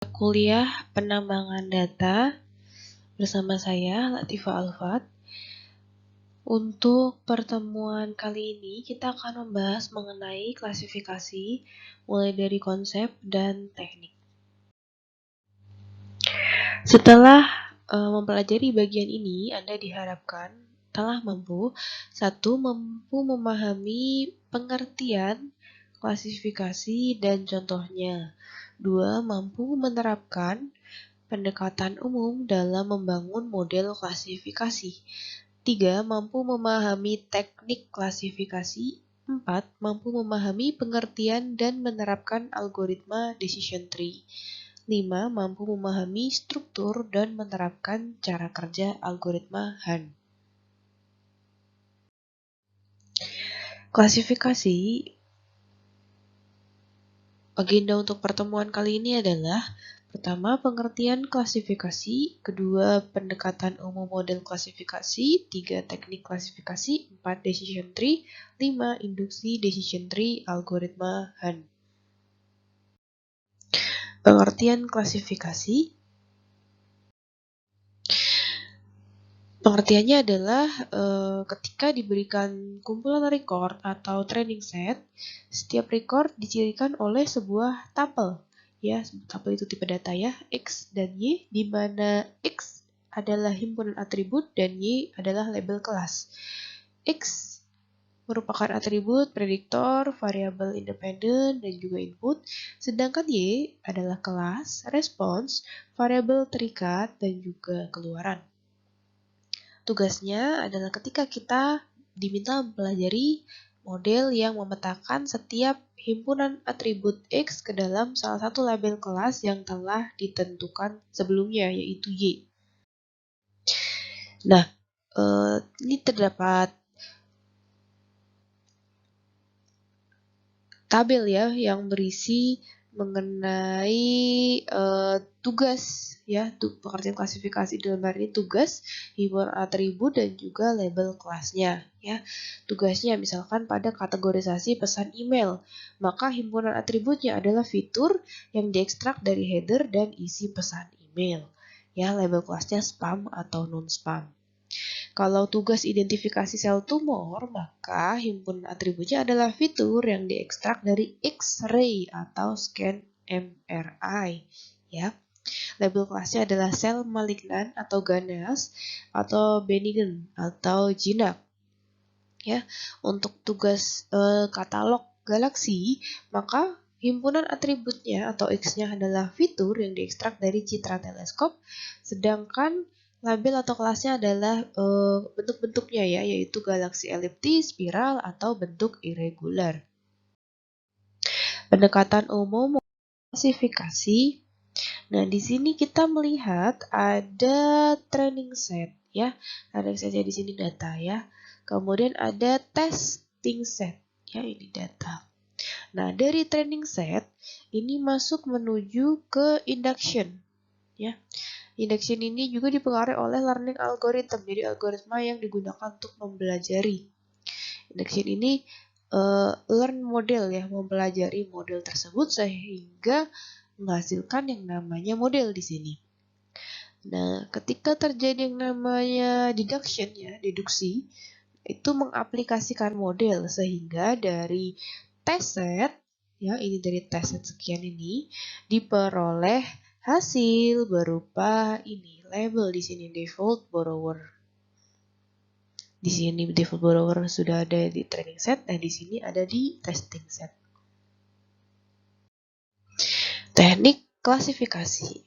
Kuliah penambangan data bersama saya Latifah Alfat. Untuk pertemuan kali ini kita akan membahas mengenai klasifikasi mulai dari konsep dan teknik. Setelah mempelajari bagian ini, Anda diharapkan telah mampu memahami pengertian klasifikasi dan contohnya. 2. Mampu menerapkan pendekatan umum dalam membangun model klasifikasi. 3. Mampu memahami teknik klasifikasi. 4. Mampu memahami pengertian dan menerapkan algoritma decision tree. 5. Mampu memahami struktur dan menerapkan cara kerja algoritma Han. Klasifikasi. Agenda untuk pertemuan kali ini adalah: pertama, pengertian klasifikasi. Kedua, pendekatan umum model klasifikasi. 3, teknik klasifikasi. 4, decision tree. 5, induksi decision tree algoritma Han. Pengertian klasifikasi. Pengertiannya adalah ketika diberikan kumpulan record atau training set, setiap record dicirikan oleh sebuah tuple. Ya, tuple itu tipe data ya, X dan Y, di mana X adalah himpunan atribut dan Y adalah label kelas. X merupakan atribut, prediktor, variabel independen, dan juga input, sedangkan Y adalah kelas, respons, variabel terikat, dan juga keluaran. Tugasnya adalah ketika kita diminta mempelajari model yang memetakan setiap himpunan atribut X ke dalam salah satu label kelas yang telah ditentukan sebelumnya, yaitu Y. Nah, ini terdapat tabel ya yang berisi mengenai tugas ya, pengertian klasifikasi dalam hal ini tugas, himpunan atribut dan juga label kelasnya ya. Tugasnya misalkan pada kategorisasi pesan email, maka himpunan atributnya adalah fitur yang diekstrak dari header dan isi pesan email. Ya, label kelasnya spam atau non-spam. Kalau tugas identifikasi sel tumor, maka himpunan atributnya adalah fitur yang diekstrak dari X-ray atau scan MRI. Ya, label kelasnya adalah sel malignan atau ganas atau benign atau jinak. Ya, untuk tugas katalog galaksi, maka himpunan atributnya atau X-nya adalah fitur yang diekstrak dari citra teleskop, sedangkan label atau kelasnya adalah bentuk-bentuknya ya, yaitu galaksi eliptis, spiral, atau bentuk irregular. Pendekatan umum klasifikasi. Nah, di sini kita melihat ada training set ya. Training setnya di sini data ya. Kemudian ada testing set ya, ini data. Nah, dari training set ini masuk menuju ke induction ya. Induction ini juga dipengaruhi oleh learning algorithm, jadi algoritma yang digunakan untuk mempelajari. Induction ini learn model ya, mempelajari model tersebut sehingga menghasilkan yang namanya model di sini. Nah, ketika terjadi yang namanya deduction ya, deduksi, itu mengaplikasikan model sehingga dari test set ya, ini dari test set sekian ini diperoleh hasil berupa ini label di sini default borrower. Di sini default borrower sudah ada di training set, dan di sini ada di testing set. Teknik klasifikasi.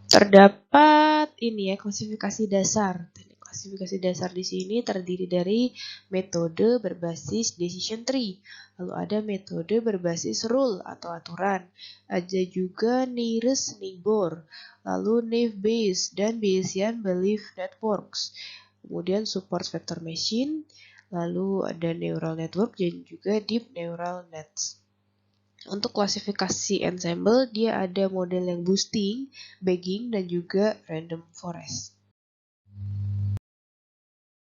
Terdapat ini ya, klasifikasi dasar. Teknik klasifikasi dasar di sini terdiri dari metode berbasis decision tree, lalu ada metode berbasis rule atau aturan, ada juga nearest neighbor, lalu naive Bayes dan Bayesian belief networks, kemudian support vector machine, lalu ada neural network dan juga deep neural nets. Untuk klasifikasi ensemble, dia ada model yang boosting, bagging, dan juga random forest.